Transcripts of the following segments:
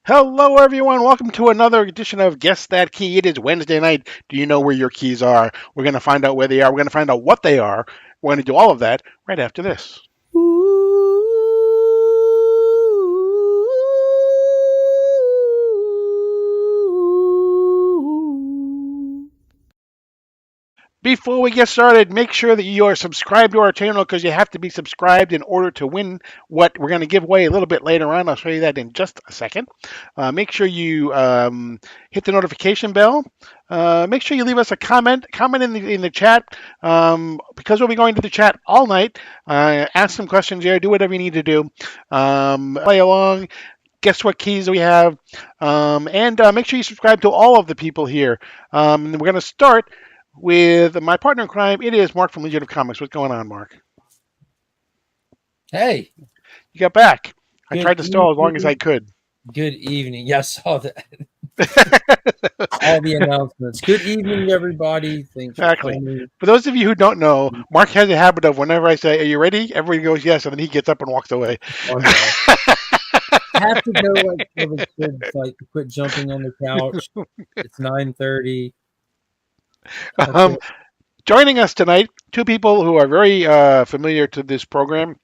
Hello, everyone. Welcome to another edition of Guess That Key. It is Wednesday night. Do you know where your keys are? We're going to find out where they are. We're going to find out what they are. We're going to do all of that right after this. Before we get started, make sure that you are subscribed to our channel because you have to be subscribed in order to win what we're going to give away a little bit later on. I'll show you that in just a second. Make sure you hit the notification bell. Make sure you leave us a comment. Comment in the chat because we'll be going to the chat all night. Ask some questions there. Do whatever you need to do. Play along. Guess what keys we have, and make sure you subscribe to all of the people here. We're going to start with my partner in crime. It is Mark from Legion of Comics. What's going on, Mark? Hey, You got back. I good tried to stall as long as I evening. could. Good evening. Yeah, I saw that. All the announcements. Good evening, everybody. Thanks for Exactly. coming. For those of you who don't know, Mark has a habit of whenever I say, "Are you ready?" everybody goes yes, and then he gets up and walks away. Oh, no. I have to go like tell the kids like to quit jumping on the couch. It's 9:30. Okay. um, Joining us tonight, two people who are very familiar to this program.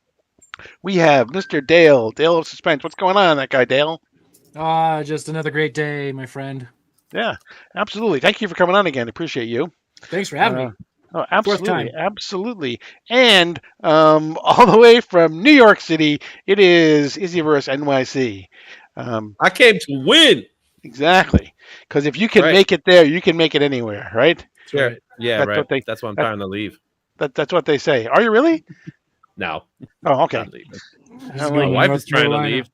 We have Mr. Dale of Suspense. What's going on, that guy, Dale? Just another great day, my friend. Yeah, absolutely. Thank you for coming on again. Appreciate you. Thanks for having me. Oh, Fourth absolutely, time. absolutely. And all the way from New York City, it is Izzyverse NYC. I came to win. Exactly, because if you can Right. make it there, you can make it anywhere, right? Sure. right. Yeah, That's right. what they. That's why I'm That, trying to leave. that's what they say. Are you really? No, Oh, okay. not leaving. He's I'm My leaving wife North is trying to Carolina. leave.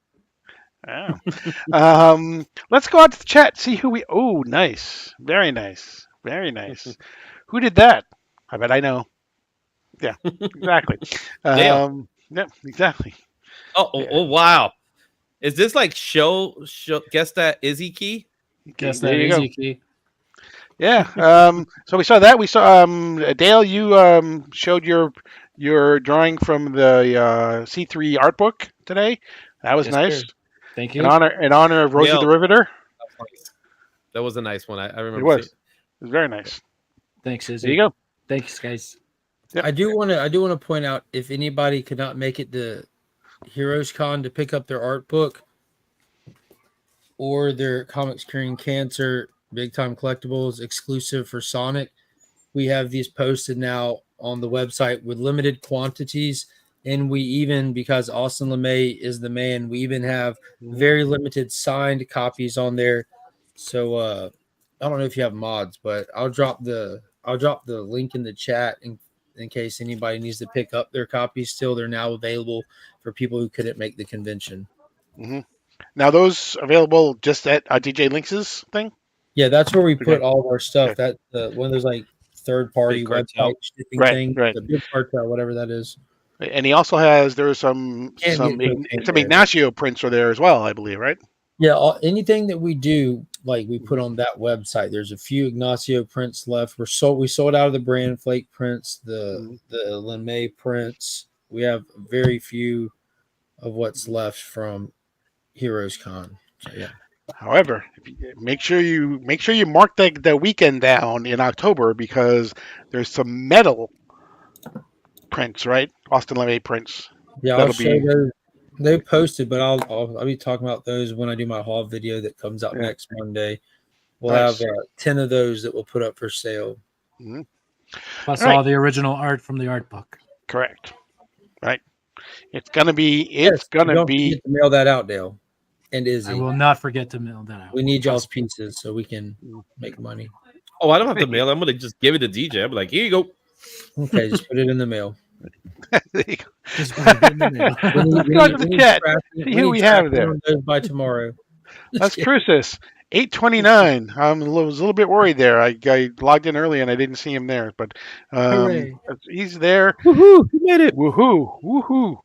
Oh. Let's go out to the chat. See who we. Oh, nice. Very nice. Very nice. Who did that? I bet I know. Yeah, exactly. Dale. Yeah, exactly. Yeah. Oh, wow. Is this like show? Guess that Izzy key? Okay, Guess there that you is go. your key. Yeah. So we saw that. We saw Dale. You showed your drawing from the C3 art book today. That was Yes, nice. sir. Thank In you. honor of Rosie the Dale. Riveter. That was a nice one. I It remember was. seeing. It was very nice. Thanks, There Izzy. you go. Thanks, guys. Yep. I do want to point out if anybody could not make it to Heroes Con to pick up their art book or their Comics Curing Cancer Big Time Collectibles exclusive for Sonic, we have these posted now on the website with limited quantities. And we even, because Austin LeMay is the man, we even have very limited signed copies on there. So I don't know if you have mods, but I'll drop the link in the chat in case anybody needs to pick up their copies. Still, they're now available for people who couldn't make the convention. Mm-hmm. Now those available just at DJ Links's thing. Yeah, that's where we put Okay. all of our stuff. Okay. That one of those like third party Big cartel. website shipping Right, thing, right. the big cartel, whatever that is. And he also has there was some Can't get cocaine there. Ignacio prints are there as well, I believe, right? Yeah, anything that we do, like we put on that website. There's a few Ignacio prints left. We sold out of the Brand Flake prints, the LeMay prints. We have very few of what's left from Heroes Con. So, yeah. However, make sure you mark the weekend down in October because there's some metal prints, right? Austin LeMay prints. Yeah, I'll That'll show be those. They posted, but I'll be talking about those when I do my haul video that comes out next Monday. We'll nice. have 10 of those that we'll put up for sale. Mhm. Plus All right. all the original art from the art book. Correct. Right. It's gonna be. Don't forget to mail that out, Dale and I Izzy. will not forget to mail that out. We need y'all's pieces so we can make money. Oh, I don't have to mail. I'm gonna just give it to DJ. I'm like, here you go. Okay, just put it in the mail. There you go. Just put it in the mail. Let's go to the chat. See who we have there. By tomorrow. That's Crucis. 829. I was a little bit worried there. I logged in early and I didn't see him there, but Hooray. he's there. Woohoo! You made it. Woohoo! Woohoo!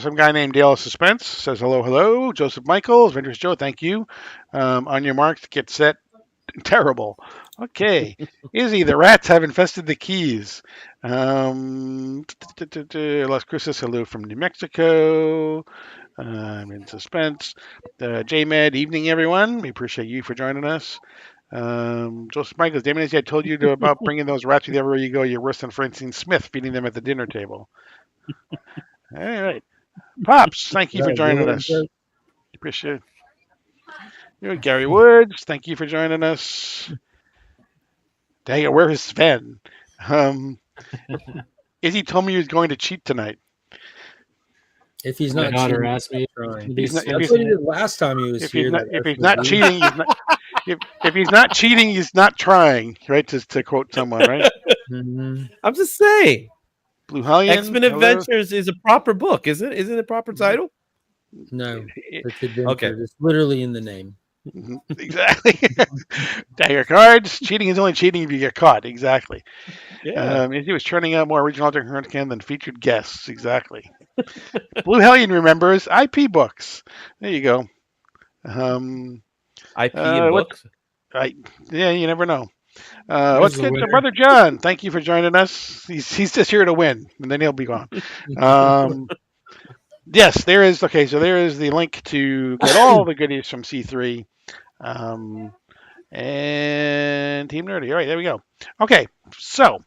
Some guy named Dale Suspense says hello. Joseph Michaels, Vintage Joe, thank you. On your marks, get set. Terrible. Okay. Izzy, the rats have infested the keys. Las Cruces, hello from New Mexico. I'm in suspense. JMed, evening, everyone. We appreciate you for joining us. Joseph Michaels, damn it, I told you about bringing those rats with you everywhere you go. You're worse than Francine Smith feeding them at the dinner table. All right. Pops, thank you for joining us. Appreciate it. Gary Woods, thank you for joining us. Dang it, where is Sven? Izzy told me he was going to cheat tonight. If he's My not daughter cheating, asked me trying. to be He's not- if That's he's- what he did last time he was If here. he's not cheating, he's not. If he's not cheating, he's not trying. Right? To quote someone, right? Mhm. I'm just saying. Blue Hellion. X-Men hello. Adventures is a proper book, isn't it? Isn't it a proper title? No, It- it's adventure. Okay. It's literally in the name. Exactly. Dagger cards. Cheating is only cheating if you get caught. Exactly. Yeah. He was churning out more original alternate canon than featured guests. Exactly. Blue Hellion remembers IP books. There you go. IP and what- books. Yeah, you never know. There's What's the good, so winner. Brother John? Thank you for joining us. He's just here to win, and then he'll be gone. Yes, there is. Okay, so there is the link to get all the goodies from C3. And Team Nerdy. All right, there we go. Okay, so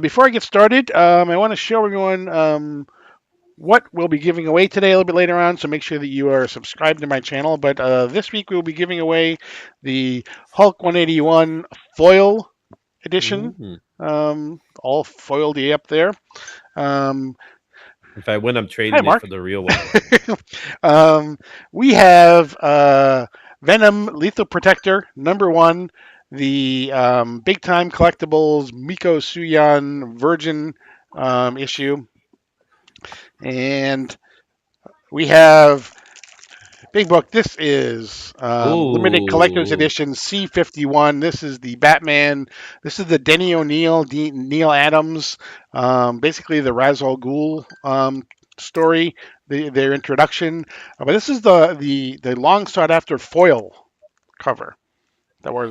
before I get started, I want to show everyone what we'll be giving away today a little bit later on. So make sure that you are subscribed to my channel. But this week we'll be giving away the Hulk 181 foil edition. Mhm. All foiled up there. If I win, I'm Hi, trading Mark. it for the real one. We have Venom Lethal Protector #1, the Big Time Collectibles Miko Suyan Virgin issue, and we have Big Book. This is limited collector's Ooh. edition C51. This is the Batman. This is the Denny O'Neil, Neil Adams, basically the Ra's al Ghul story, their introduction. But this is the long sought after foil cover that were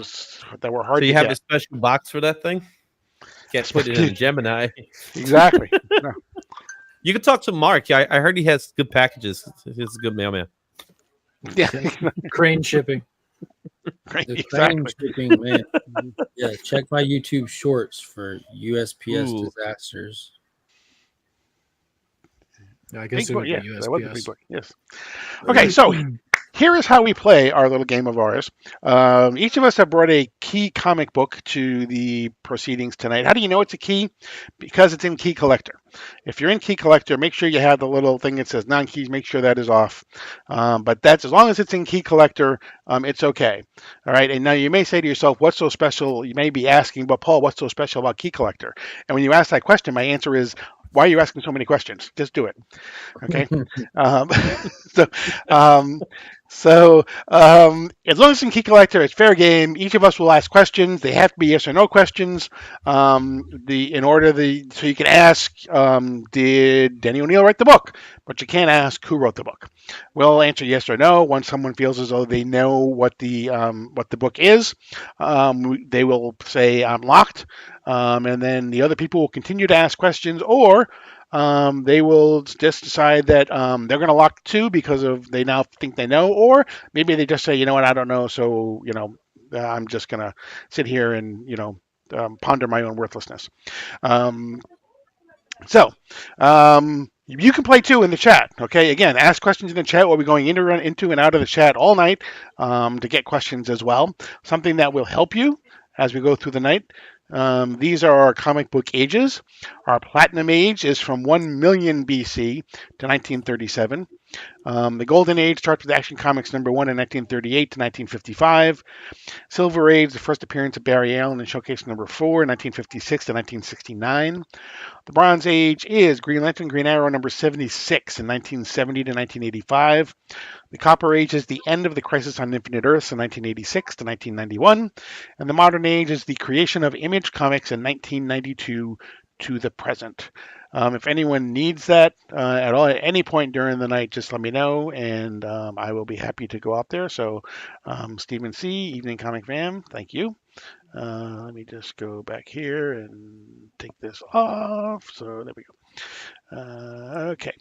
hard So you to have get. a special box for that thing? Can't put it in a Gemini. Exactly. No, You can talk to Mark. Yeah, I heard he has good packages. He's a good mailman. yeah, Crane shipping. right, The exactly. crane shipping, man. Yeah, check my YouTube shorts for USPS Ooh. disasters. I guess Big it book, would yeah, be that was a big USPS. book. Yes. Okay, so here is how we play our little game of ours. Each of us have brought a key comic book to the proceedings tonight. How do you know it's a key? Because it's in Key Collector. If you're in Key Collector, make sure you have the little thing that says non-keys. Make sure that is off. But that's as long as it's in Key Collector, it's okay. All right. And now you may say to yourself, "What's so special?" You may be asking, "But Paul, what's so special about Key Collector?" And when you ask that question, my answer is, "Why are you asking so many questions? Just do it." Okay. um, so, as long as it's in Key Collector, it's fair game. Each of us will ask questions. They have to be yes or no questions. So you can ask, did Denny O'Neil write the book? But you can't ask who wrote the book. We'll answer yes or no. Once someone feels as though they know what the book is, they will say I'm locked, and then the other people will continue to ask questions, or they will just decide that they're going to lock two because of they now think they know, or maybe they just say, you know what, I don't know, so I'm just going to sit here and ponder my own worthlessness. You can play too in the chat. Okay, again, ask questions in the chat. We'll be going into and out of the chat all night to get questions as well. Something that will help you as we go through the night. These are our comic book ages. Our platinum age is from 1 million BC to 1937. The golden age starts with Action Comics #1 in 1938 to 1955. Silver age, the first appearance of Barry Allen in Showcase #4 in 1956 to 1969. The Bronze Age is Green Lantern, Green Arrow #76 in 1970 to 1985. The Copper Age is the end of the Crisis on Infinite Earths in 1986 to 1991. And the Modern Age is the creation of Image Comics in 1992 to the present. If anyone needs that at all, at any point during the night, just let me know, and I will be happy to go out there. So, Stephen C., Evening Comic Fam, thank you. Let me just go back here and take this off. So there we go. Okay.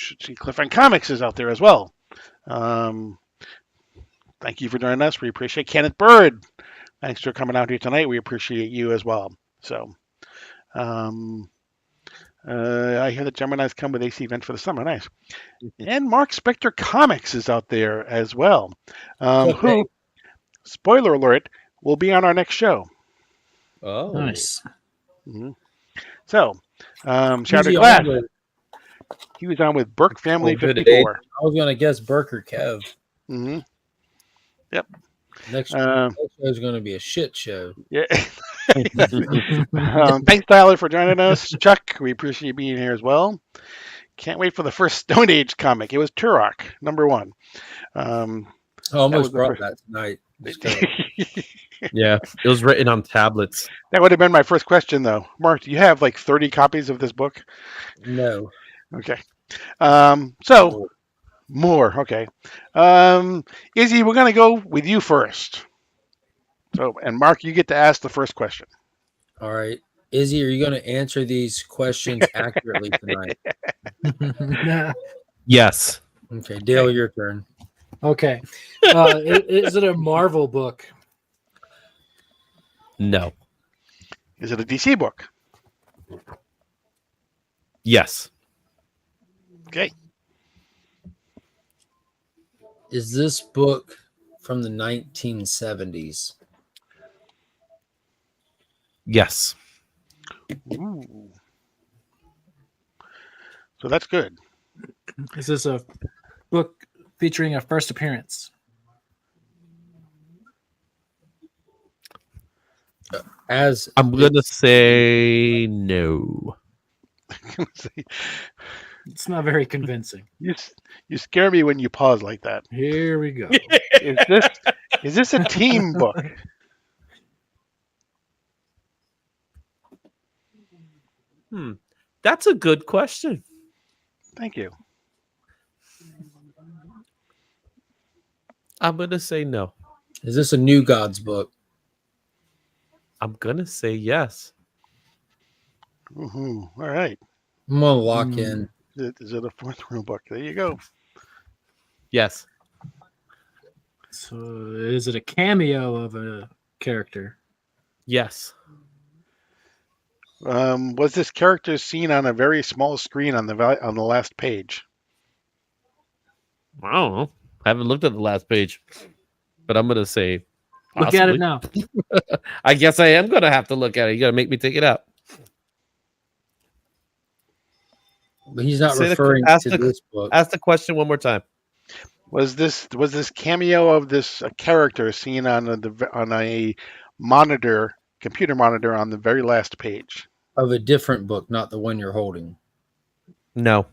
should see Clifford Comics is out there as well. Thank you for joining us. We appreciate Kenneth Bird. Thanks for coming out here tonight. We appreciate you as well. So, I hear that Gemini's come with AC event for the summer. Nice. And Mark Spector Comics is out there as well. Who, spoiler alert, will be on our next show. Oh, Nice. Mm-hmm. So, Who's Shattered he Glass. on with? He was on with Burke Family Oh, good 54. I was gonna guess Burke or Kev. Mm-hmm. Yep. Next show is gonna be a shit show. Yeah. Thanks, Tyler, for joining us. Chuck, we appreciate you being here as well. Can't wait for the first Stone Age comic. It was Turok, #1. I was almost the brought first- that tonight. yeah. It was written on tablets. That would have been my first question, though. Mark, do you have like 30 copies of this book? No. Okay. So, more. Okay. Izzy, we're going to go with you first. So, and Mark, you get to ask the first question. All right. Izzy, are you going to answer these questions accurately tonight? Yes. Okay, Dale, your turn. Okay. Is it a Marvel book? No. Is it a DC book? Yes. Okay. Is this book from the 1970s? Yes. Ooh. So that's good. Is this a book featuring a first appearance? As I'm gonna say no. It's not very convincing. you scare me when you pause like that. Here we go. Is this a team book? That's a good question. Thank you. I'm gonna say no. is this a New Gods book? I'm gonna say yes. All right. I'm gonna lock in. Is it a fourth room book? There you go. Yes. So is it a cameo of a character? Yes. Was this character seen on a very small screen on the last page? I don't know. I haven't looked at the last page, but I'm gonna say. Look at it possibly. now. I guess I am gonna have to look at it. You gotta make me take it out. But he's not Say the- referring ask to the- this book. Ask the question one more time. Was this cameo of this character seen on a monitor, computer monitor on the very last page? Of a different book, not the one you're holding. No.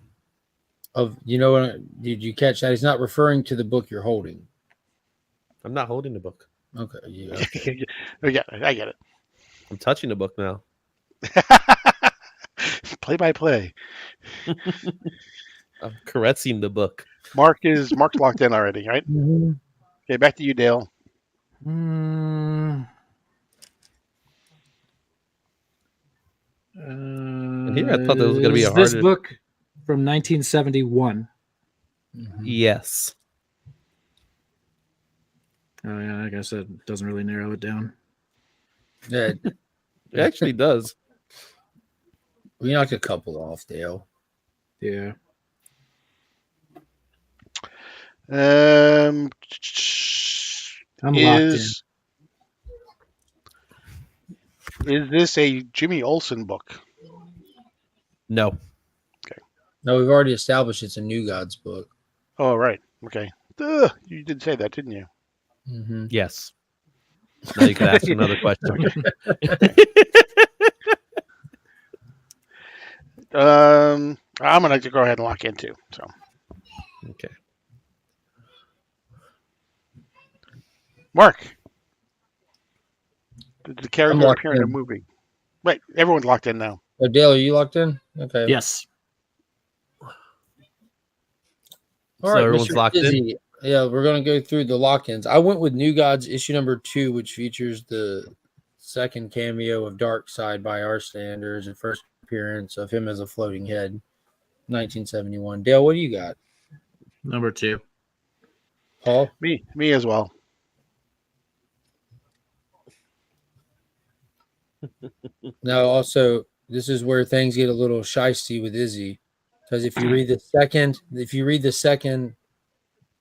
Of did you catch that? He's not referring to the book you're holding. I'm not holding the book. Okay, yeah. I get it. I'm touching the book now. Play by play. I'm caressing the book. Mark's locked in already, right? Mhm. Okay, back to you, Dale. And here I thought there was gonna be a this harder- book from 1971. Mhm. Yes. Oh yeah, like I said, it doesn't really narrow it down. Yeah, It actually does. we knocked a couple off, Dale. Yeah. Um, I'm locked in. Is this a Jimmy Olsen book? No. No, we've already established it's a New Gods book. Oh, right. Okay. Duh, you did say that, didn't you? Mm-hmm. Yes. Now you can ask another question. I'm gonna go ahead and lock in too. So, Okay. Mark, did the character locked appear in a in. movie? Right. Everyone's locked in now. Oh, Dale, are you locked in? Okay. Yes. All So right, everyone's Mr. locked in? Izzy. Yeah, we're going to go through the lock-ins. I went with New Gods issue number 2, which features the second cameo of Darkseid by our standards and first appearance of him as a floating head. 1971. Dale, what do you got? Number 2. Paul? Me as well. Now, also, this is where things get a little shisty with Izzy, because if you read the second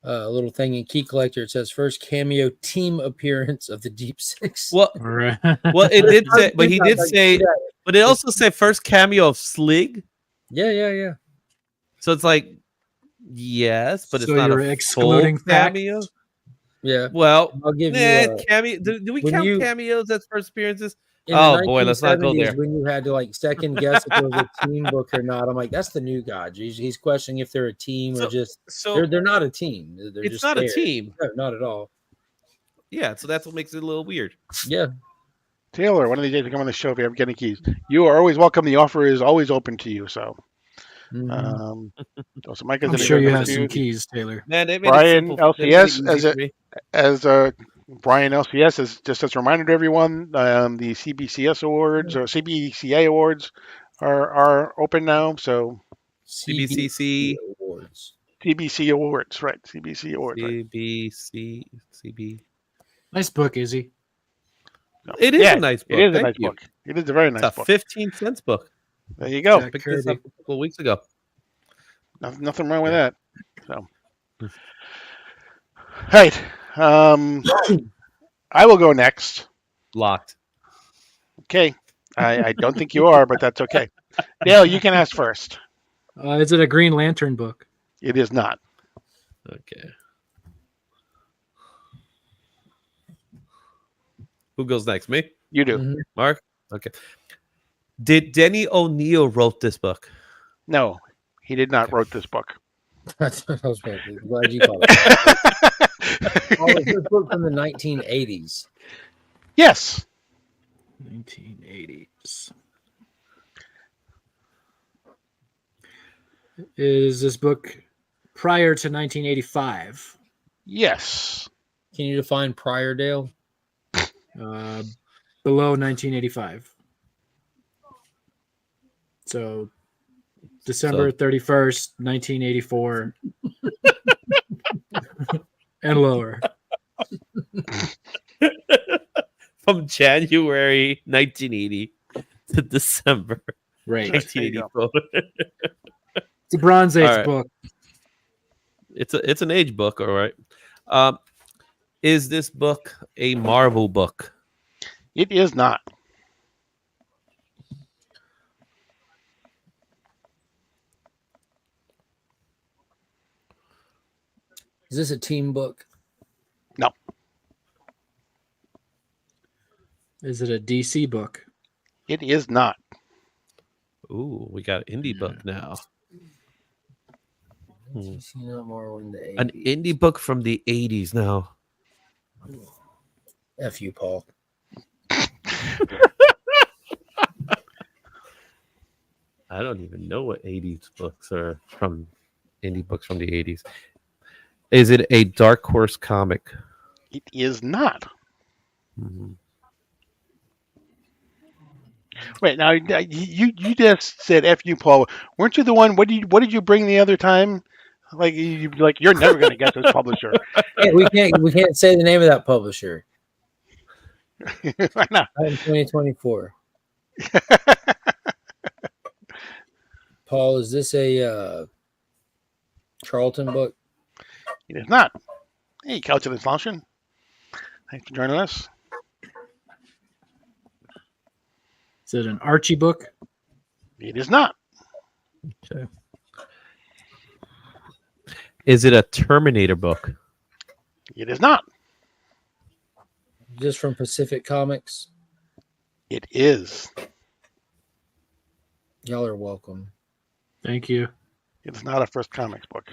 little thing in Key Collector, it says first cameo team appearance of the Deep Six. Well, Right. well, it did say, but he did say, but it also said first cameo of Slig. Yeah. So it's like, yes, but it's So not you're a excluding full cameo. facts? Yeah. Well, I'll give you cameo. Do we when count you- cameos as first appearances? in Oh, the boy, let's not go 1970s, there. when you had to like second guess if it was a team book or not. I'm like, that's the new god. He's questioning if they're a team or just So they're not a team. They're it's just not there. a team. No, not at all. Yeah, so that's what makes it a little weird. Yeah. Taylor, one of these days to come on the show if you ever get any keys. You are always welcome. The offer is always open to you. So, Mhm. so Mike is I'm gonna sure go you number have some two. keys, Taylor. Man, they made Brian it simple. They made it LCS easy for me. as Brian LCS is just as a reminder to everyone. The CBCS awards or CBCA awards are open now. So CBCC. awards. CBC awards, right? CBC awards. Right. CB. Nice book, Izzy. No. It is a nice book. It is a Thank nice you. book. It is a very It's nice a book. 15-cent book. There you go. Jack Picked this up Kirby. a couple of weeks ago. Nothing wrong with that. So, right. I will go next. Locked. Okay. I don't think you are, but that's okay. Dale, you can ask first. Is it a Green Lantern book? It is not. Okay. Who goes next? Me? You do. Mhm. Mark? Okay. Did Denny O'Neil wrote this book? No, he did not wrote this book. That's what I was glad you called it. Oh, it's a book from the 1980s. Yes. 1980s. Is this book prior to 1985? Yes. Can you define prior, Dale? Below 1985. So December 31st, 1984 and lower. From January 1980 to December Right. 1984. It's a Bronze Age All right. book. It's an age book, all right. Is this book a Marvel book? It is not. Is this a team book? No. Is it a DC book? It is not. Ooh, we got an indie book now. You know, more in the 80s. An indie book from the 80s now. F you, Paul. I don't even know what 80s books are from indie books from the 80s. Is it a Dark Horse comic? It is not. Mhm. Wait, now you just said F you, Paul. Weren't you the one? What did you bring the other time? Like you're never gonna get this publisher. Yeah, we can't say the name of that publisher. I know. In 2024. Paul, is this a Charlton book? It is not. Hey, Couch of Dysfunction. Thanks for joining us. Is it an Archie book? It is not. Okay. Is it a Terminator book? It is not. Just from Pacific Comics? It is. Y'all are welcome. Thank you. It's not a First Comics book.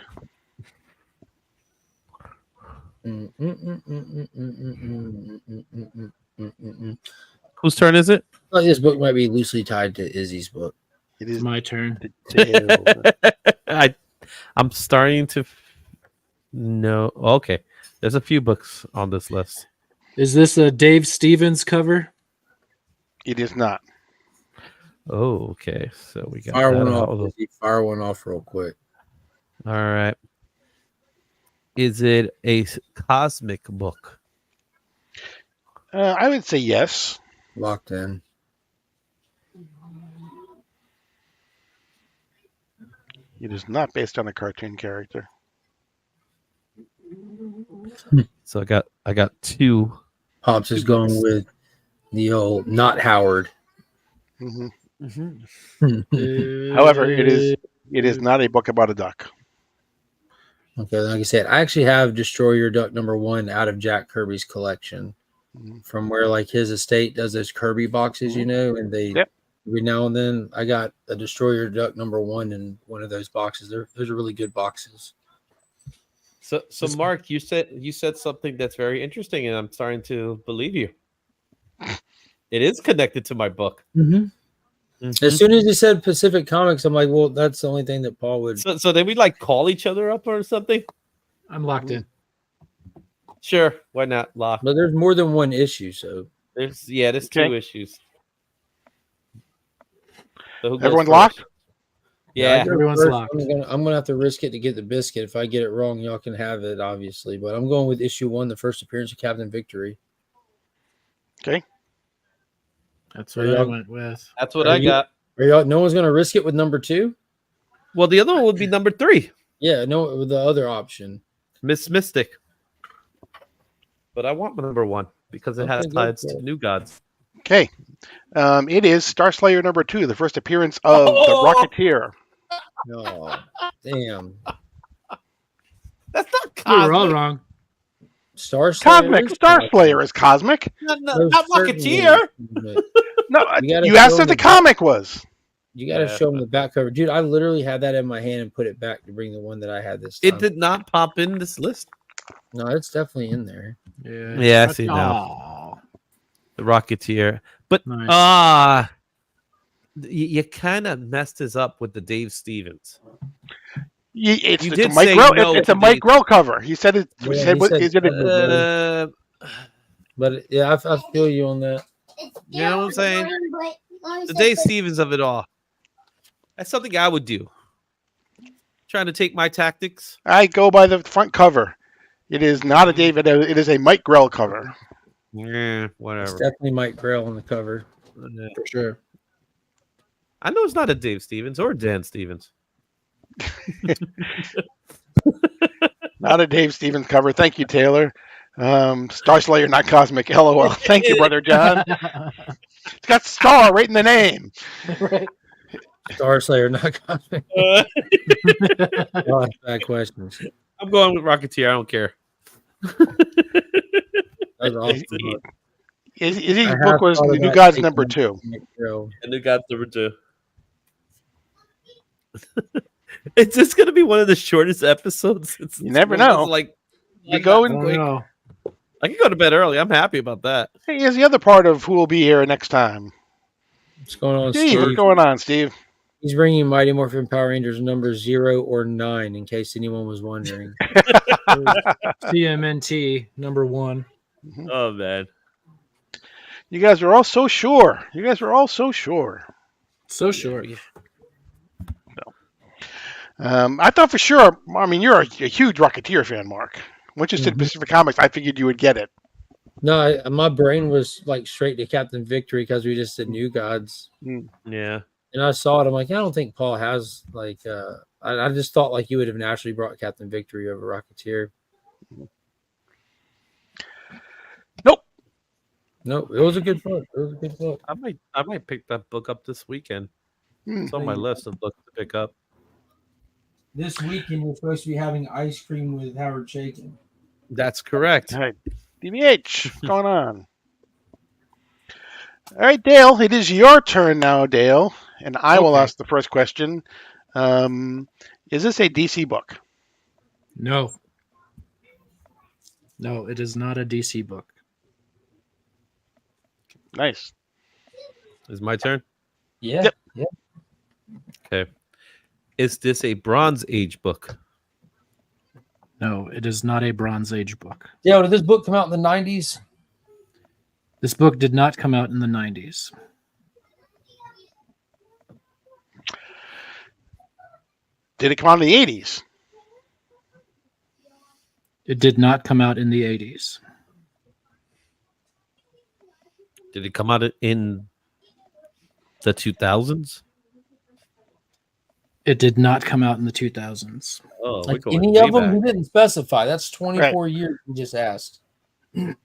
Whose turn is it? Well, this book might be loosely tied to Izzy's book. It It's is. my turn. I'm starting to know. Okay, there's a few books on this list. Is this a Dave Stevens cover? It is not. Oh, okay. So we got Fire that one out. off. Izzy. Fire one off real quick. All right. Is it a cosmic book? I would say yes. Locked in. It is not based on a cartoon character. So I got two. Pops is going with the old not Howard. Hmm Uh, However, it is not a book about a duck. Okay, like I said, I actually have Destroy Your Duck #1 out of Jack Kirby's collection Mhm. from where like his estate does those Kirby boxes, you know, and they Yep. every now and then I got a Destroy Your Duck #1 in one of those boxes. Those are really good boxes. So Mark, you said something that's very interesting, and I'm starting to believe you. It is connected to my book. Mm-hmm. Mhm. As soon as you said Pacific Comics, I'm like, well, that's the only thing that Paul would. So then we like call each other up or something. I'm locked in. Sure, why not? Lock. But there's more than one issue, so There's Okay. 2 issues. So who goes Everyone's first? locked? Yeah. I go Everyone's first. locked. I'm gonna have to risk it to get the biscuit. If I get it wrong, y'all can have it, obviously. But I'm going with issue 1, the first appearance of Captain Victory. Okay. That's what I went with. That's what Are I you- got. Are y'all? No one's gonna risk it with #2. Well, the other one would be number 3, Yeah, no, with the other option. Miss Mystic. But I want number 1 because it has Okay, good, ties good. to New Gods. Okay. It is Star Slayer #2, the first appearance of the Rocketeer. Oh, damn. That's not You were all cosmic. wrong. Star Slayer. Cosmic. is Star cosmic. Slayer is cosmic. Not Most certainly Rocketeer. is. No, You gotta you asked show if the me. comic was. You got to Yeah. show them the back cover, dude. I literally had that in my hand and put it back to bring the one that I had this time. It did not pop in this list. No, it's definitely in there. Yeah. Yeah, I see now. Aw. The Rocketeer. But Nice. you kind of messed this up with the Dave Stevens. It's You a did Mike say Grell. no It's a to Mike the- Grell cover. He said it. Yeah, He said, he what, said- is it a, But yeah, I feel you on that. You know what I'm saying? The Dave Stevens of it all. That's something I would do. Trying to take my tactics. I go by the front cover. It is not a David. It is a Mike Grell cover. Yeah, It's whatever. definitely Mike Grell on the cover Yeah. for sure. I know it's not a Dave Stevens or Dan Stevens. Not a Dave Stevens cover. Thank you, Taylor. Star Slayer, not cosmic. LOL. Thank you, brother John. It's got star right in the name. Right. Star Slayer, not cosmic. Bad questions. I'm going with Rocketeer. I don't care. That was awesome. His I have book was thought The of New that Gods taking #2. Mike Grell. And the God's number 2. Is this going to be one of the shortest episodes? You never one of those, know. Like, You go I in. don't know. I can go to bed early. I'm happy about that. Hey, here's the other part of who will be here next time. What's going on, Steve, what's Steve? going on, Steve? He's bringing Mighty Morphin Power Rangers number 0 or 9, in case anyone was wondering. CMNT #1. Oh, man. You guys are all so sure. So short. I thought for sure. I mean, you're a huge Rocketeer fan, Mark. Once you said Pacific Comics, I figured you would get it. No, my brain was like straight to Captain Victory because we just did New Gods. Yeah. And I saw it. I'm like, I don't think Paul has like. I just thought like you would have naturally brought Captain Victory over Rocketeer. Nope, it was a good book. I might pick that book up this weekend. Hmm. It's on my list of books to pick up. This weekend we're supposed to be having ice cream with Howard Chaykin. That's correct. All right, DBH, what's going on? All right, Dale, it is your turn now, Dale, and I will Okay. ask the first question. Is this a DC book? No. No, it is not a DC book. Nice. Is my turn? Yeah. Yep. Okay. Is this a Bronze Age book? No, it is not a Bronze Age book. Yeah. Did this book come out in the 90s? This book did not come out in the 90s. Did it come out in the 80s? It did not come out in the 80s. Did it come out in the 2000s? It did not come out in the 2000s. Oh, we're Like going any way of them, back. he didn't specify. That's 24 years. He just asked. So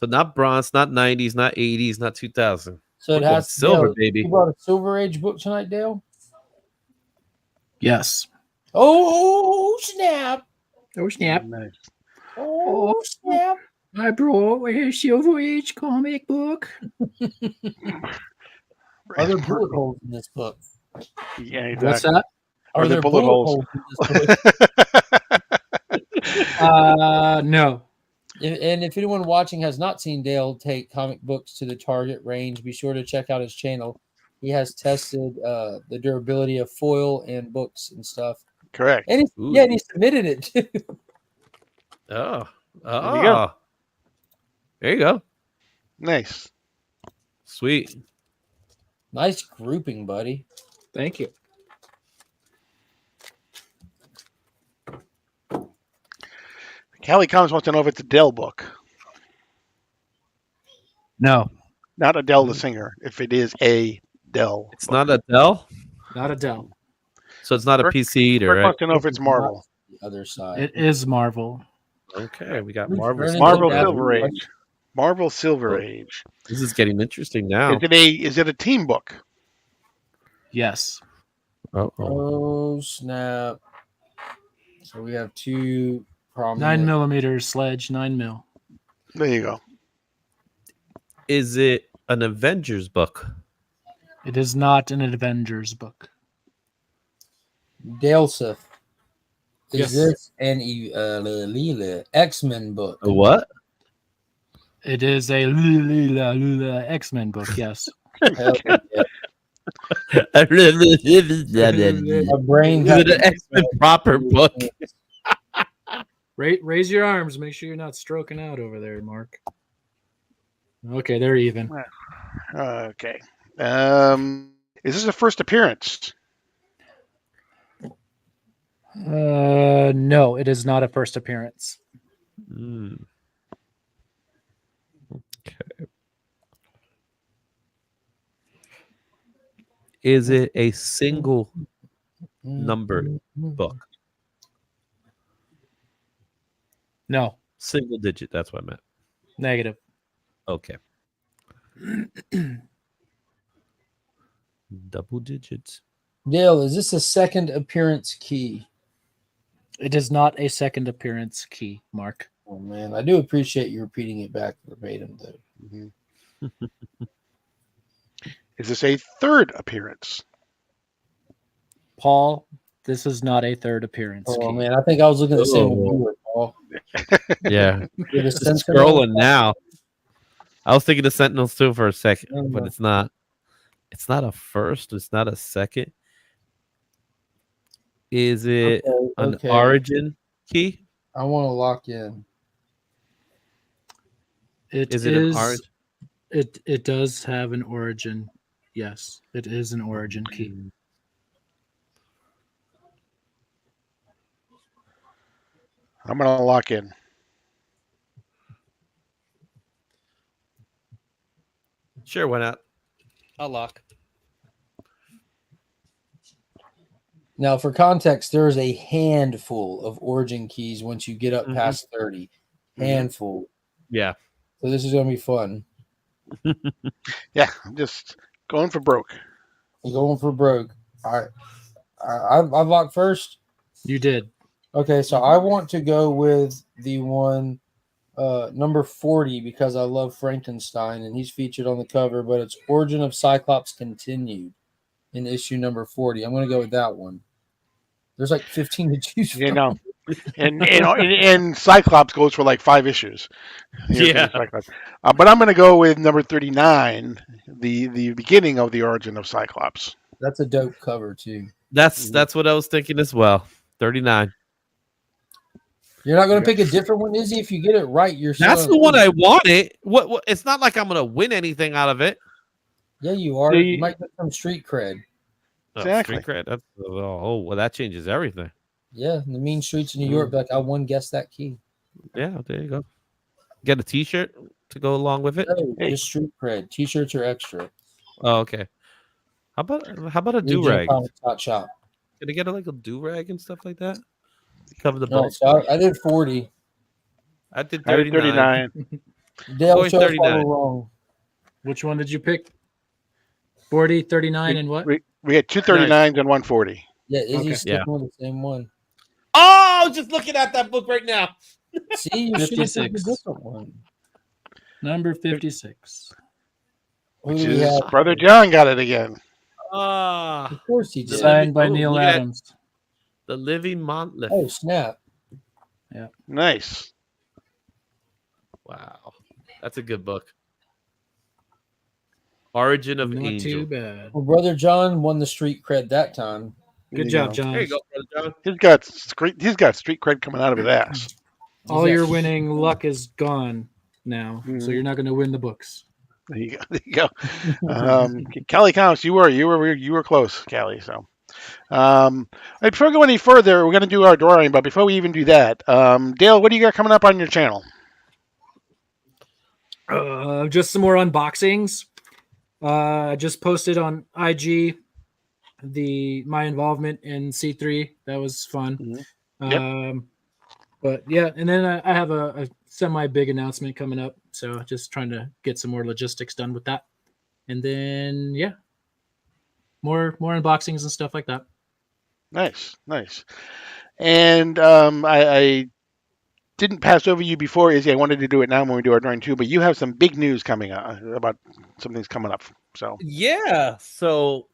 not bronze, not 90s, not 80s, not 2000. So it We're going has silver, Dale, baby. You brought a Silver Age book tonight, Dale? Yes. Oh snap! Oh, snap. Nice. Oh snap! I brought a Silver Age comic book. Are there bullet holes in this book? Yeah, exactly. What's that? Are there bullet holes in this book? No. And if anyone watching has not seen Dale take comic books to the Target range, be sure to check out his channel. He has tested the durability of foil and books and stuff. Correct. And he submitted it too. Oh. There you go. There you go. Nice. Sweet. Nice grouping, buddy. Thank you. Callie Combs wants to know if it's a Dell book. No. Not Adele the singer. If it is a Dell. It's not Adele, Not Adele. so it's not a Rick- PC eater, Rick right? wants to know if it's Marvel. The other side. It is Marvel. Okay, we got Who's Marvel. burning Marvel it down? Silver Age. Marvel Silver Age. This is getting interesting now. Is it a team book? Yes. Oh, Oh snap! So we have two prominent. 9 millimeter sledge, 9 mil. There you go. is it an Avengers book? It is not an Avengers book. Dalesif. Is Yes. this an X-Men book? A what? It is a X-Men book, yes. Hell yeah. is My brain it an X-Men proper book? Raise your arms. Make sure you're not stroking out over there, Mark. Okay, they're even. Okay. Is this a first appearance? No, it is not a first appearance. Mm. Okay. Is it a single numbered book? No, Single digit, that's what I meant. negative. Okay. Double digits. Dale, is this a second appearance key? It is not a second appearance key, Mark. Oh man, I do appreciate you repeating it back verbatim though. Is this a third appearance? Paul, this is not a third appearance Oh key. man, I think I was looking at the same one you were, Paul. Yeah. You're the Just Sentinel. scrolling now. I was thinking of Sentinels too for a second, but Mhm. it's not. It's not a first. It's not a second. Is it an Okay. origin key? I want to lock in. It Is it an origin? It does have an origin. Yes, it is an origin key. I'm going to lock in. Sure, why not? I'll lock. Now, for context, there is a handful of origin keys once you get up Mhm. past 30. Handful. Yeah. So this is going to be fun. Yeah, I'm just going for broke. I'm going for broke. All right. I've locked first. You did. Okay, so I want to go with the one number 40 because I love Frankenstein and he's featured on the cover, but it's Origin of Cyclops Continued in issue number 40. I'm going to go with that one. There's like 15 to choose from. You know, and Cyclops goes for like 5 issues. Yeah. Cyclops. But I'm going to go with number 39, the beginning of the origin of Cyclops. That's a dope cover too. That's what I was thinking as well. 39. You're not going to pick a different one, Izzy? If you get it right, you're That's the one I wanted. What? It's not like I'm gonna win anything out of it. Yeah, you are. See- You might get some street cred. Exactly. Street cred. That's well, that changes everything. Yeah, the mean streets of New York. Like I won Guess That Key. Yeah, there you go. Get a T-shirt to go along with it. No, Hey. just street cred. T-shirts are extra. Oh, okay. How about a do Legion rag? Comics Hot Shop. Can I get like a do rag and stuff like that? Cover the No, butt. so I did 40. I did I did 39. 39. Dale, Boy, show us why 39. we're wrong. Which one did you pick? 40, 39, and what? We had 239s and 140. Yeah, Izzy's Okay. sticking with the same one. Oh, just looking at that book right now. See, you should have picked a 56. different one. Number 56. Who Which do we is have? Brother John got it again. Ah, Of course he did. Signed by Oh, Neil look at that. Adams. the Living Montleth. Oh, snap. Nice. Wow, that's a good book. Origin of Not Angel. too bad. Well, Brother John won the street cred that time. Good There you job, go. John. There you go, Brother John. He's got street cred coming out of his ass. All He's your got- winning luck is gone now, so Mhm. you're not going to win the books. There you go. There you go. Callie Counts, you were close, Callie. So, before we go any further, we're going to do our drawing. But before we even do that, Dale, what do you got coming up on your channel? Just some more unboxings. I just posted on IG my involvement in C3. That was fun. Mhm. Yep. But yeah, and then I have a semi big announcement coming up. So just trying to get some more logistics done with that. And then yeah, more unboxings and stuff like that. Nice. And I didn't pass over you before, Izzy. I wanted to do it now when we do our drawing too. But you have some big news coming about something's coming up. So Yeah, so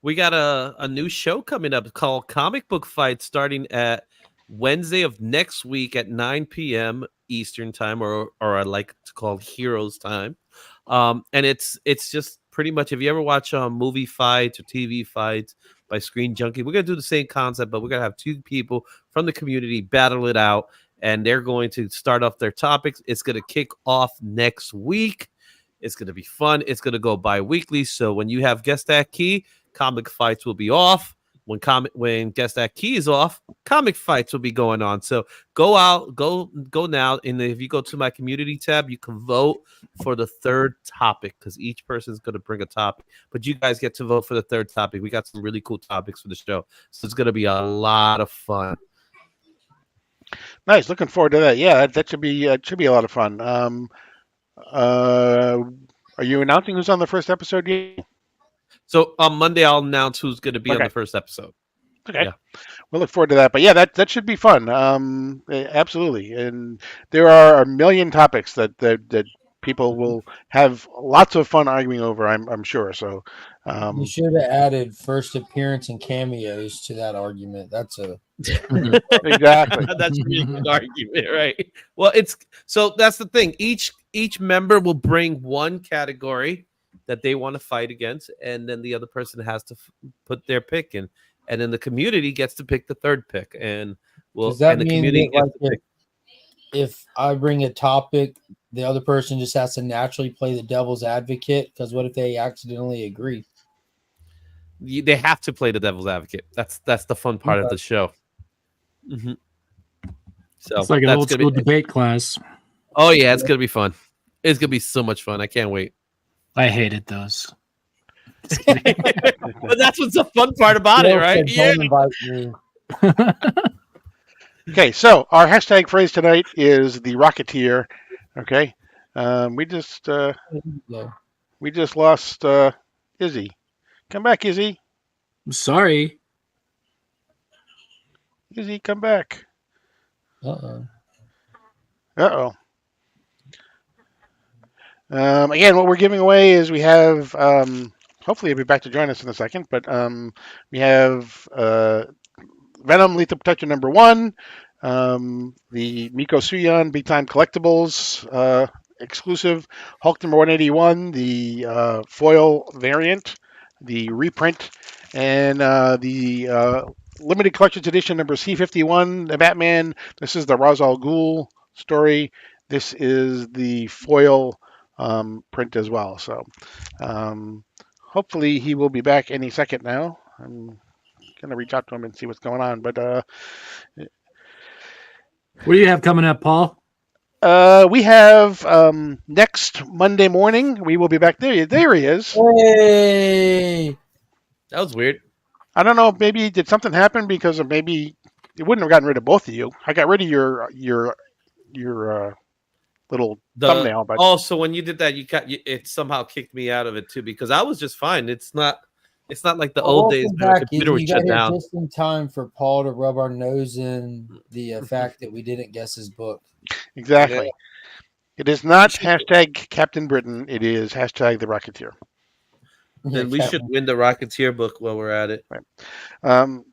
we got a new show coming up called Comic Book Fight, starting at Wednesday of next week at 9 p.m. Eastern time, or I like to call Heroes time. And it's just pretty much, if you ever watch movie fights or TV fights by Screen Junkie, we're gonna do the same concept, but we're gonna have two people from the community battle it out, and they're going to start off their topics. It's gonna kick off next week. It's going to be fun. It's going to go bi-weekly. So when you have Guess That Key, comic fights will be off. When Guess That Key is off, comic fights will be going on. So go out, go now. And if you go to my community tab, you can vote for the third topic, because each person is going to bring a topic. But you guys get to vote for the third topic. We got some really cool topics for the show. So it's going to be a lot of fun. nice. Looking forward to that. Yeah, that should be a lot of fun. Are you announcing who's on the first episode yet? So on Monday, I'll announce who's going to be on Okay. the first episode. Okay. Yeah. We'll look forward to that. But yeah, that should be fun. Absolutely. And there are a million topics that people will have lots of fun arguing over, I'm sure. So You should have added first appearance and cameos to that argument. That's a exactly. That's a really good argument, right? Well, that's the thing. Each member will bring one category that they want to fight against, and then the other person has to put their pick in, and then the community gets to pick the third pick. And does that the mean community that, gets to pick. if I bring a topic, the other person just has to naturally play the devil's advocate? Because what if they accidentally agree? They have to play the devil's advocate. That's the fun part of the show. Mm-hmm. So It's like an that's old gonna school be, debate class. oh yeah, it's gonna be fun. It's gonna be so much fun. I can't wait. I hated those. But that's what's the fun part about it, Dale right? said, Yeah. Don't invite me. Okay, so our hashtag phrase tonight is the Rocketeer. Okay. We just lost Izzy. Come back, Izzy. I'm sorry. Izzy, come back. Uh-oh. Uh-oh. Again, what we're giving away is we have, hopefully he'll be back to join us in a second, but we have Venom Lethal Protection #1, the Miko Suyon Big Time Collectibles exclusive, Hulk #181, the foil variant, the reprint, and the limited collector's edition number C51, the Batman. This is the Ra's al Ghul story. This is the foil print as well. So hopefully he will be back any second now. I'm gonna reach out to him and see what's going on. But What do you have coming up, Paul? we have next Monday morning. We will be back there. There he is. Hey, That was weird. I don't know. Maybe did something happen because of maybe it wouldn't have gotten rid of both of you. I got rid of your little thumbnail, but So when you did that, it somehow kicked me out of it too because I was just fine. It's not like the old days welcome when the back, computer Izzy. was You shut got here down. just in time for Paul to rub our nose in the fact that we didn't guess his book. exactly. It is not hashtag Captain Britain. It is hashtag the Rocketeer. Then we should win the Rocketeer book while we're at it. What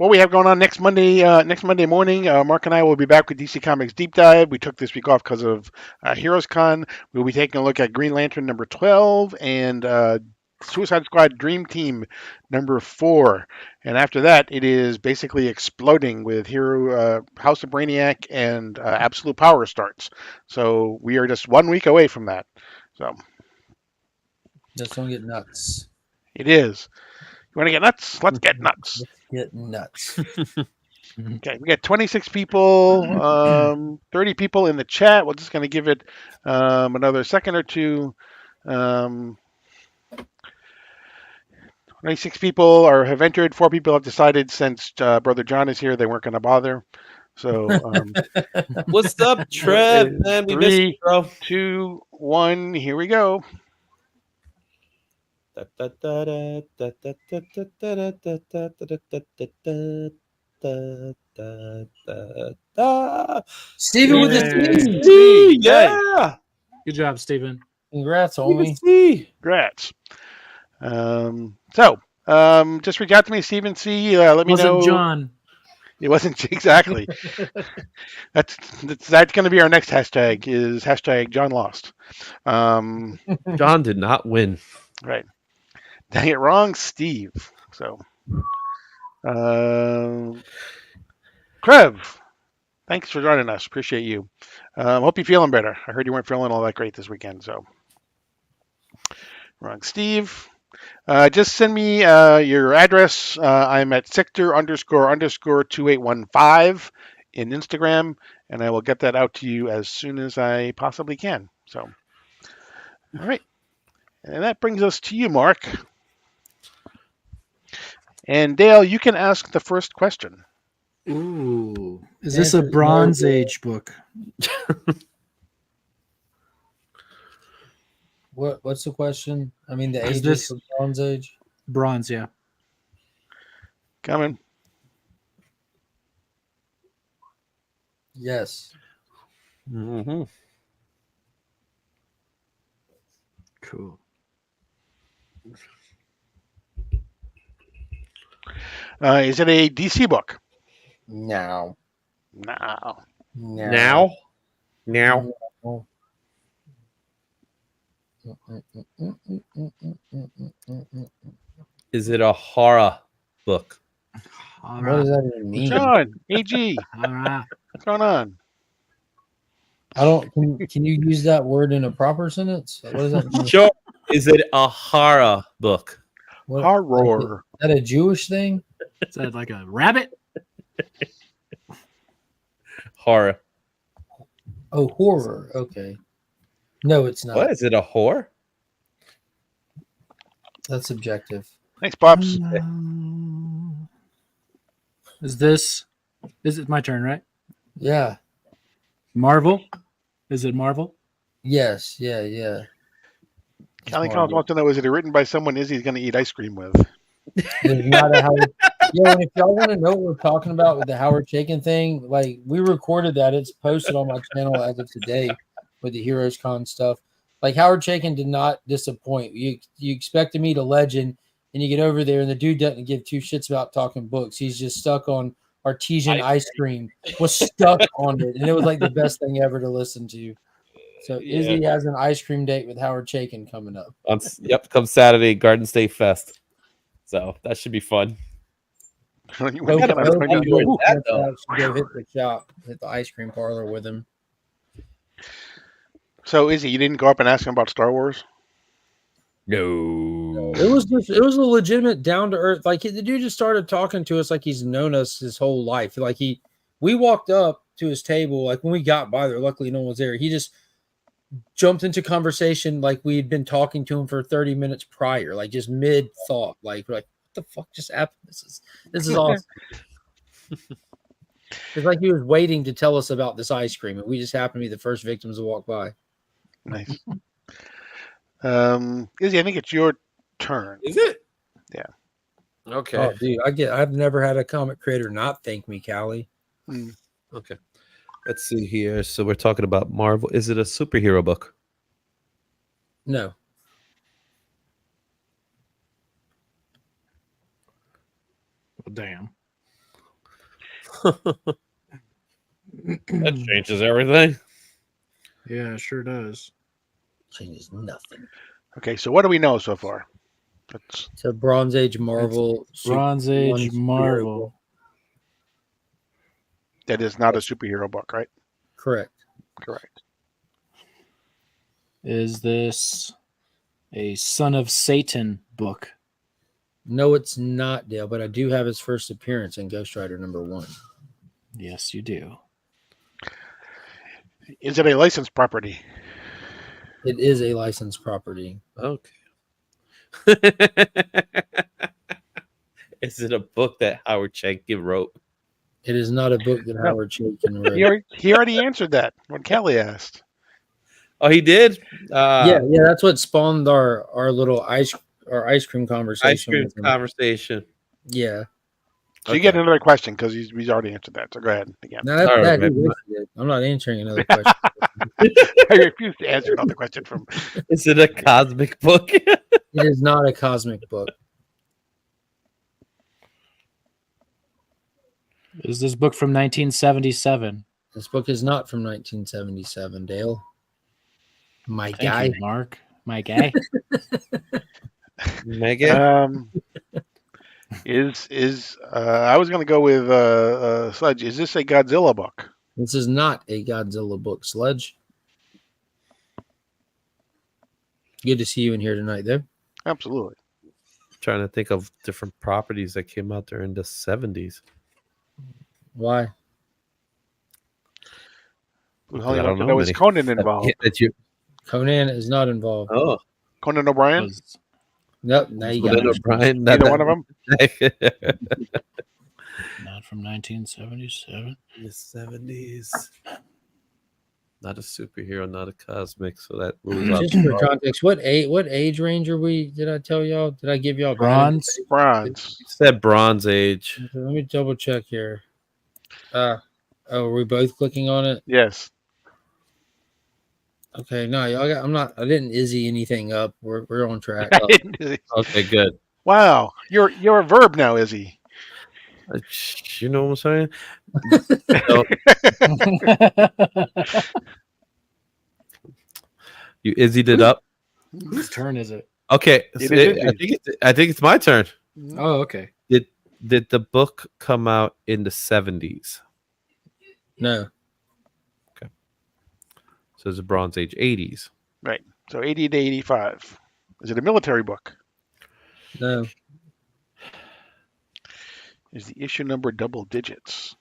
we have going on next Monday morning, Mark and I will be back with DC Comics Deep Dive. We took this week off because of Heroes Con. We'll be taking a look at Green Lantern number 12 and Suicide Squad Dream Team number 4. And after that, it is basically exploding with House of Brainiac and Absolute Power starts. So we are just 1 week away from that. So Just don't get nuts. it is. You want to get nuts? Let's get nuts. Get nuts. Okay, we got 26 people, 30 people in the chat. We're just going to give it another second or two. 26 people have entered. 4 people have decided since Brother John is here, they weren't going to bother. So, What's up, Trev? Man, we missed you, 3, bro. 2, 1. Here we go. Steven with the Yay. C. Yeah. Good job, Steven. Congrats, homie. Congrats. Just reach out to me, Stephen C. Let me know. Wasn't John. It wasn't exactly. that's going to be our next hashtag. Is hashtag John Lost. John did not win. Right. Dang it, wrong, Steve. So, Krev, thanks for joining us. Appreciate you. Hope you're feeling better. I heard you weren't feeling all that great this weekend. So, wrong, Steve. Just send me your address. I'm at sector__2815 in Instagram, and I will get that out to you as soon as I possibly can. So, all right. And that brings us to you, Mark. And Dale, you can ask the first question. Ooh. Is this a Bronze Age book? What's the question? I mean, the Is age this- of Bronze Age? Bronze, yeah. Coming. Yes. Mm-hmm. Cool. Is it a DC book? No. No. Now? Is it a horror book? All What right. does that even mean? John, AG, All right. what's going on? I don't. Can you use that word in a proper sentence? What does that mean? Sure. Is it a horror book? What, Horror. Is that a Jewish thing? Is that like a rabbit? Horror. Oh, horror. Okay. No, it's not. What? Is it a whore? That's subjective. Thanks, Pops. Is it my turn, right? Yeah. Marvel? Is it Marvel? Yes. Yeah. Callie It's Collins Marvel. wants to know, is it written by someone Izzy's going to eat ice cream with? There's not a Howard. Yo, and if y'all want to know what we're talking about with the Howard Chaykin thing, like we recorded that. It's posted on my channel as of today with the Heroes Con stuff. Like Howard Chaykin did not disappoint. You expected me to legend, and you get over there, and the dude doesn't give two shits about talking books. He's just stuck on artesian ice cream. Was stuck on it, and it was like the best thing ever to listen to. So Izzy has an ice cream date with Howard Chaykin coming up. Come Saturday, Garden State Fest. So that should be fun. When Go you hit come out, find out who- the shop, hit the ice cream parlor with him. So, Izzy, you didn't go up and ask him about Star Wars? No. It was a legitimate down to earth. Like the dude just started talking to us like he's known us his whole life. Like we walked up to his table, like when we got by there, luckily no one was there. He just jumped into conversation like we'd been talking to him for 30 minutes prior, like just mid thought. Like we're like, what the fuck just happened? This is awesome. It's like he was waiting to tell us about this ice cream, and we just happened to be the first victims to walk by. Nice. Izzy, I think it's your turn. Is it? Yeah. Okay. Oh, dude, I've never had a comic creator not thank me, Callie. Okay. Let's see here. So we're talking about Marvel. Is it a superhero book? No. Well, damn. That changes everything. Yeah, it sure does. Changes nothing. Okay, so what do we know so far? That's It's a Bronze Age Marvel. Bronze Age superhero Marvel. book. that is not a superhero book, right? Correct. Correct. Is this a Son of Satan book? No, it's not, Dale, but I do have his first appearance in Ghost Rider number 1. Yes, you do. Is it a licensed property? It is a licensed property. Okay. Is it a book that Howard Chaykin wrote? It is not a book that Howard Chaykin wrote. He already answered that when Kelly asked. Oh, he did? Yeah, that's what spawned our little ice cream conversation. Ice cream with him. conversation. Yeah. So you get another question because he's already answered that. So go ahead again. No, that's All right, that. maybe I'm not answering another question. I refuse to answer another question from. Is it a cosmic book? It is not a cosmic book. Is this book from 1977? This book is not from 1977, Dale. My Thank guy. you, Mark. My guy. Megan? I was going to go with Sludge. Is this a Godzilla book? This is not a Godzilla book, Sludge. Good to see you in here tonight, though. Absolutely. Trying to think of different properties that came out during the 70s. Why? Well, I don't know there was many. Conan involved. Conan is not involved. Oh, Conan O'Brien? Nope. Now you got Conan it. O'Brien. Either one of them? Not from 1977. The 70s. Not a superhero, not a cosmic. So that rules out. Just for context, what age range are we? Did I tell y'all? Did I give y'all Bronze. Bronze. Said Bronze Age. Okay, let me double check here. Are we both clicking on it? Yes. Okay, no, y'all I didn't Izzy anything up. We're on track. Okay, good. Wow. You're a verb now, is he? You know what I'm saying? So, you Izzy'd it up. Whose turn is it? Okay, It so is I think it's my turn. Oh, okay. Did the book come out in the 70s? No. So it's a Bronze Age 80s. Right. So 80 to 85. Is it a military book? No. Is the issue number double digits?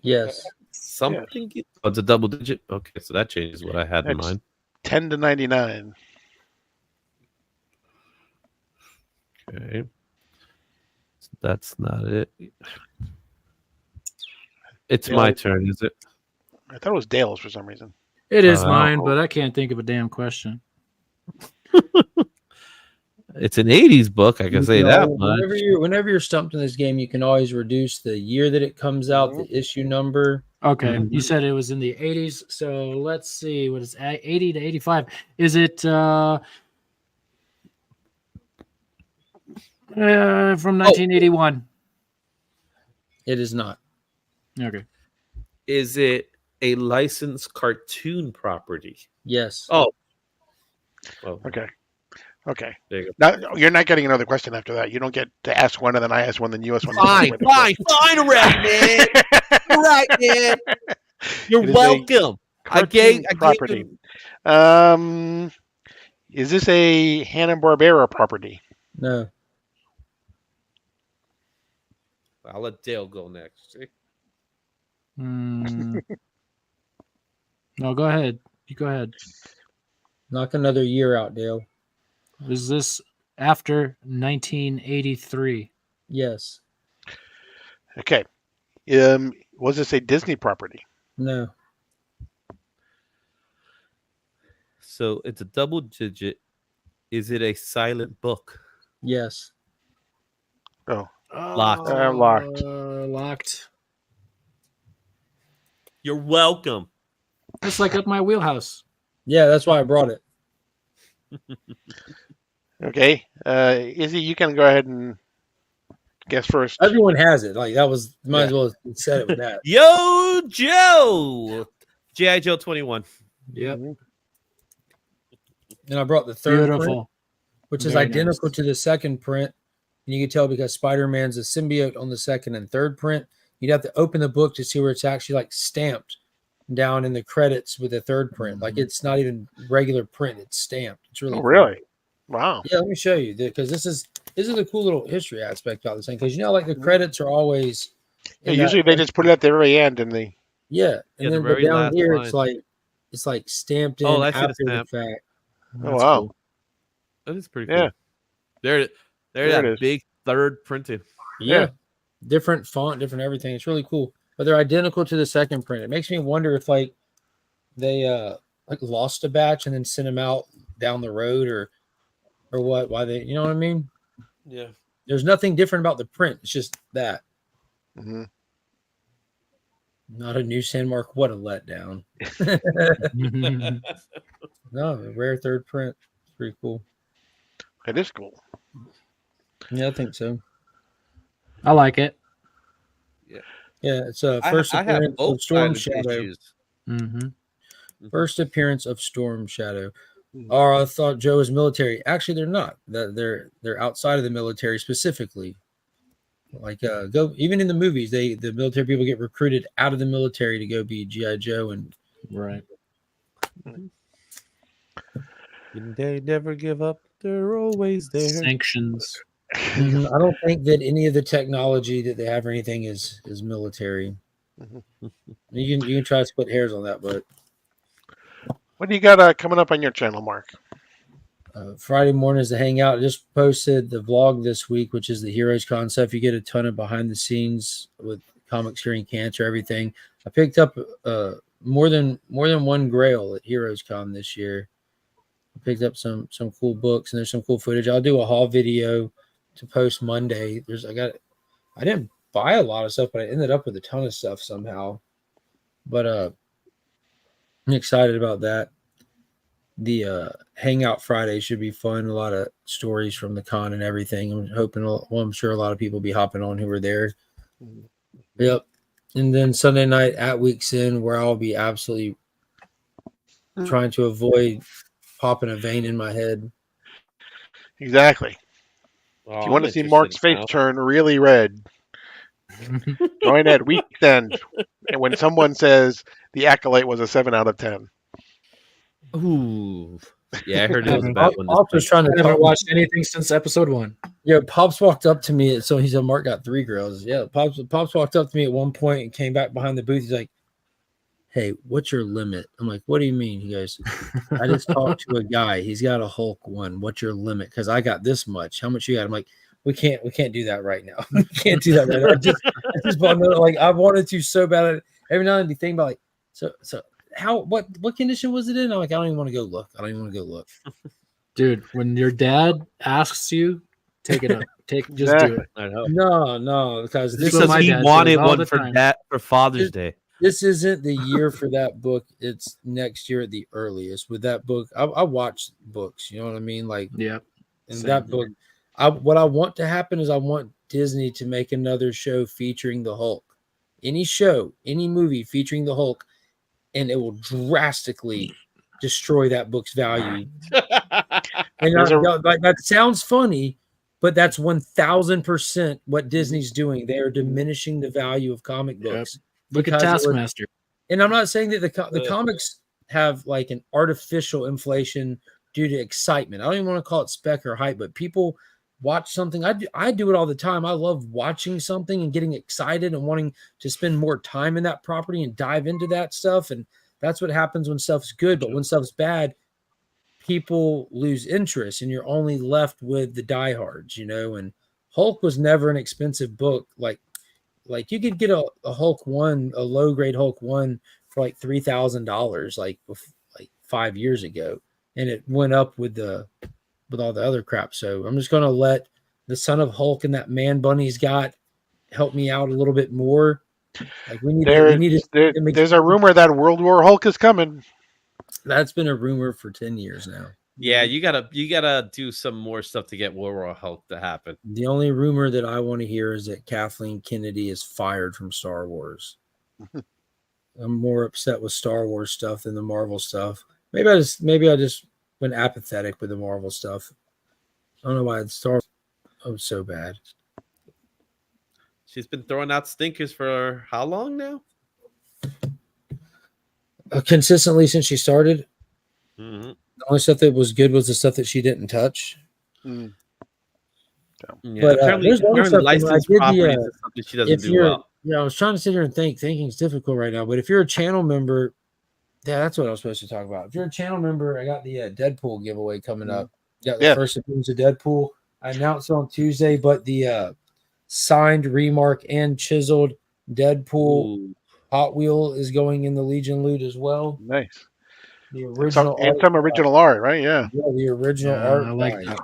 Yes. Something. Oh, it's a double digit. Okay, so that changes what I had in That's- mind. 10 to 99. Okay. So that's not it. It's Yeah, my I- turn, is it? I thought it was Dale's for some reason. It is Oh. mine, but I can't think of a damn question. It's an 80s book, I can say that much. Whenever you're stumped in this game, you can always reduce the year that it comes out, the issue number. Okay, Mhm. you said it was in the 80s, so let's see. What is 80 to 85? Is it from 1981? It is not. Okay. Is it a licensed cartoon property? Yes. Oh. Well, Okay. Okay. there you go. Now, you're not getting another question after that. You don't get to ask one, and then I ask one, then you ask one. Fine already, man. All right, man. You're It is a welcome. I Cartoon gave property. you Is this a Hanna-Barbera property? No. I'll let Dale go next. See? No, go ahead. You go ahead. Knock another year out, Dale. Is this after 1983? Yes. Okay. Was this a Disney property? No. So it's a double digit. Is it a silent book? Yes. Oh, Locked. Locked. Locked. You're welcome. That's like up my wheelhouse. Yeah, that's why I brought it. Okay. Izzy, you can go ahead and guess first. Everyone has it. Like that was might as well have said it with that. Yo, Joe. G.I. Joe 21. Yep. And I brought the third print, Beautiful. which is Very identical nice. to the second print. And you can tell because Spider-Man's a symbiote on the second and third print. You'd have to open the book to see where it's actually like stamped down in the credits with the third print. Like it's not even regular print; it's stamped. It's really Oh, cool. really? Wow. Yeah. Let me show you because this is a cool little history aspect about this thing. Because you know, like the credits are always Yeah, in that- usually they just put it at the very end and they. yeah, Yeah, and the then but very down last here line. it's like stamped in Oh, I see the after the stamp. fact. Oh, That's wow. cool. That is pretty Yeah. cool. There There that it is. big third printing. Yeah. Different font, different everything. It's really cool. But they're identical to the second print. It makes me wonder if like they like lost a batch and then sent them out down the road or what, why they, you know what I mean? Yeah. There's nothing different about the print. It's just that. Mhm. Not a new Sandmark. What a letdown. No, a rare third print. It's pretty cool. It is cool. Yeah, I think so. I like it. Yeah, it's a first I have appearance both of Storm sides Shadow. issues. Mm-hmm. First appearance of Storm Shadow. Mhm. Or I thought Joe was military. Actually, they're not. They're outside of the military specifically. Like go even in the movies, the military people get recruited out of the military to go be GI Joe and Right. They never give up. They're always there. Sanctions. I don't think that any of the technology that they have or anything is military. Mhm. You can try to split hairs on that, but What do you got coming up on your channel, Mark? Friday morning is the hangout. I just posted the vlog this week, which is the Heroes Con stuff. You get a ton of behind the scenes with comics curing cancer, everything. I picked up more than one Grail at Heroes Con this year. I picked up some cool books and there's some cool footage. I'll do a haul video to post Monday. I didn't buy a lot of stuff, but I ended up with a ton of stuff somehow. But I'm excited about that. The Hangout Friday should be fun. A lot of stories from the con and everything. I'm hoping, I'm sure a lot of people will be hopping on who were there. Yep. And then Sunday night at Weeks In, where I'll be absolutely trying to avoid popping a vein in my head. Exactly. If you want to see Mark's face turn really red, join at Weekend. And when someone says the Acolyte was a 7 out of 10. Ooh. Yeah, I heard it was a I bad one. Pops was trying I to haven't talk. watched anything since episode 1. Yeah, Pops walked up to me. So he said, Mark got 3 girls. Yeah, Pops walked up to me at one point and came back behind the booth. He's like, hey, what's your limit? I'm like, what do you mean? He goes, I just talked to a guy. He's got a Hulk one. What's your limit? Because I got this much. How much you got? I'm like, we can't do that right now. We can't do that right now. I just bought another, like I wanted to so bad. Every now and then be thinking about like, so how what condition was it in? I'm like, I don't even want to go look. Dude, when your dad asks you, take it up. Just do it. I know. No, because This this is what Because my he dad wanted says all one the for time. that for Father's Day. This isn't the year for that book. It's next year at the earliest. With that book, I watch books. You know what I mean? Like, Yep. in Same that here. book, what I want to happen is I want Disney to make another show featuring the Hulk. Any show, any movie featuring the Hulk, and it will drastically destroy that book's value. And like that sounds funny, but that's 1000% what Disney's doing. They are diminishing the value of comic books. Look at because it was- Taskmaster. and I'm not saying that the comics have like an artificial inflation due to excitement. I don't even want to call it spec or hype, but people watch something. I do it all the time. I love watching something and getting excited and wanting to spend more time in that property and dive into that stuff. And that's what happens when stuff's good. But when stuff's bad, people lose interest and you're only left with the diehards, and Hulk was never an expensive book. Like you could get a Hulk 1, a low grade Hulk 1 for like $3,000 like 5 years ago, and it went up with all the other crap. So I'm just going to let the Son of Hulk and that man bunny he's got help me out a little bit more. Like there's a rumor that World War Hulk is coming. That's been a rumor for 10 years now. Yeah, you gotta do some more stuff to get World War Hulk to happen. The only rumor that I want to hear is that Kathleen Kennedy is fired from Star Wars. I'm more upset with Star Wars stuff than the Marvel stuff. Maybe I just went apathetic with the Marvel stuff. I don't know why Star Wars was so bad. She's been throwing out stinkers for how long now? Consistently since she started. Mm-hmm. The only stuff that was good was the stuff that she didn't touch. Mm. Yeah, But apparently licensed properties is something she doesn't do well. Yeah, I was trying to sit here and think. Thinking's difficult right now. But if you're a channel member, yeah, that's what I was supposed to talk about. If you're a channel member, I got the Deadpool giveaway coming up. Got the first appearance of Deadpool. I announced it on Tuesday, but the signed, remark, and chiseled Deadpool Hot Wheel is going in the Legion loot as well. Nice. The original some original art, right? Yeah. Yeah, the original art. I like that.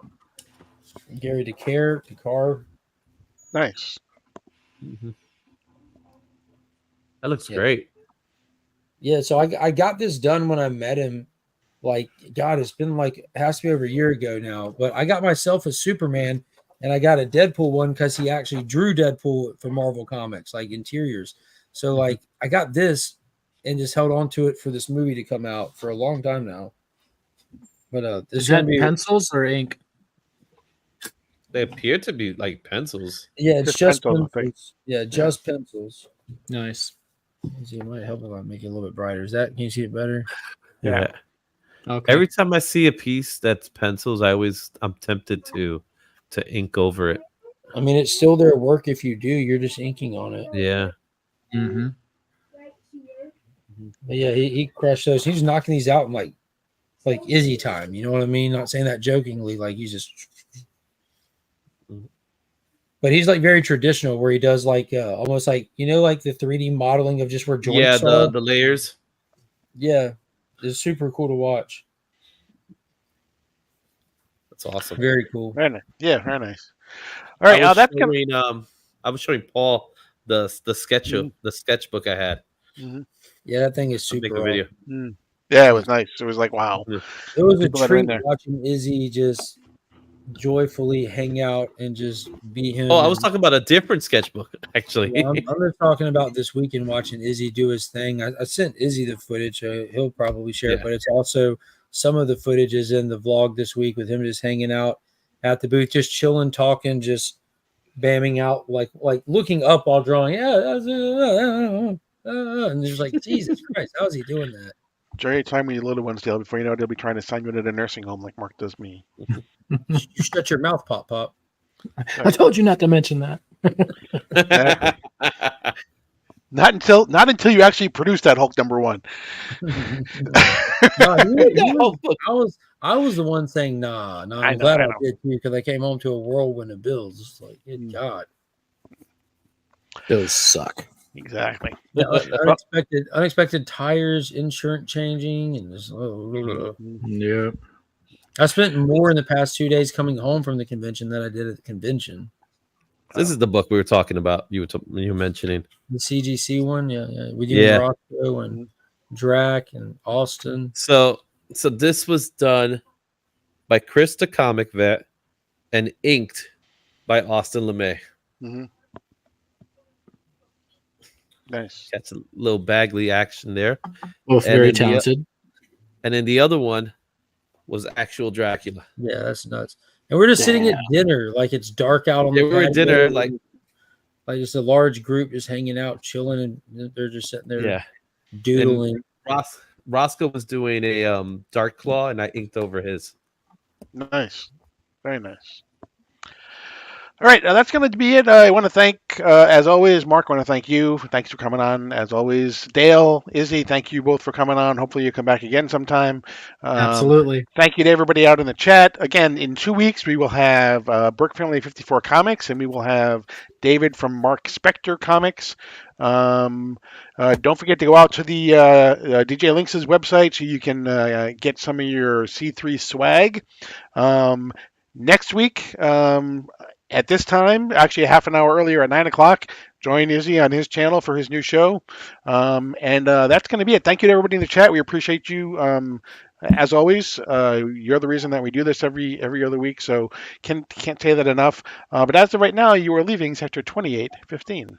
Gary Decar. Nice. Mm-hmm. That looks great. Yeah, so I got this done when I met him. Like, God, it's been it has to be over a year ago now. But I got myself a Superman, and I got a Deadpool one because he actually drew Deadpool for Marvel Comics, like interiors. So, I got this and just held on to it for this movie to come out for a long time now. But is that pencils or ink? They appear to be like pencils. Yeah, it's just pencils. Yeah, just pencils. Nice. It might help if I make it a little bit brighter. Can you see it better? Yeah. Okay. Every time I see a piece that's pencils, I'm tempted to ink over it. I mean, it's still their work if you do. You're just inking on it. Yeah. Mm-hmm. But yeah, he crushed those. He's knocking these out in like Izzy time. You know what I mean? Not saying that jokingly. Like he's just. But he's very traditional, where he does almost like the 3D modeling of just where joints are. Yeah, the layers. Yeah, it's super cool to watch. That's awesome. Very cool. Very nice. Yeah, very nice. All right, I was showing Paul the sketchbook I had. Mm-hmm. Yeah, that thing is super. Make a video. Yeah, it was nice. It was like wow. It was a treat watching Izzy just joyfully hang out and just be him. Oh, I was talking about a different sketchbook, actually. Yeah, I'm just talking about this weekend watching Izzy do his thing. I sent Izzy the footage. He'll probably share it, but it's also some of the footage is in the vlog this week with him just hanging out at the booth, just chilling, talking, just bamming out, like looking up while drawing. And there's Jesus Christ, how is he doing that? Jerry, time when your little ones deal, before you know it, they'll be trying to sign you into the nursing home like Mark does me. You shut your mouth, Pop. I told you not to mention that. Not until you actually produce that Hulk #1. I was the one saying nah. I'm glad I did too, because I came home to a whirlwind of bills. It's like, good God, bills suck. Exactly. Yeah, unexpected tires, insurance changing, and just yeah. I spent more in the past 2 days coming home from the convention than I did at the convention. This is the book we were talking about. You were mentioning the CGC one, yeah, with you and Rocco and Drac and Austin. So this was done by Chris the Comic Vet and inked by Austin LeMay. Mm-hmm. Nice. That's a little Bagley action there. Both very talented. And then the other one was actual Dracula. Yeah, that's nuts. And we're just sitting at dinner, like it's dark out on the we're at dinner, like just a large group just hanging out, chilling, and they're just sitting there doodling. Roscoe was doing a Dark Claw, and I inked over his. Nice. Very nice. All right, that's going to be it. I want to thank, as always, Mark. I want to thank you. Thanks for coming on, as always. Dale, Izzy, thank you both for coming on. Hopefully, you come back again sometime. Absolutely. Thank you to everybody out in the chat. Again, in 2 weeks, we will have Burke Family 54 Comics, and we will have David from Mark Spector Comics. Don't forget to go out to the DJ Lynx's website so you can get some of your C3 swag. Next week, at this time, actually a half an hour earlier at 9 o'clock, join Izzy on his channel for his new show. And that's going to be it. Thank you to everybody in the chat. We appreciate you. As always, you're the reason that we do this every other week, so can't say that enough. But as of right now, you are leaving Sector 2815.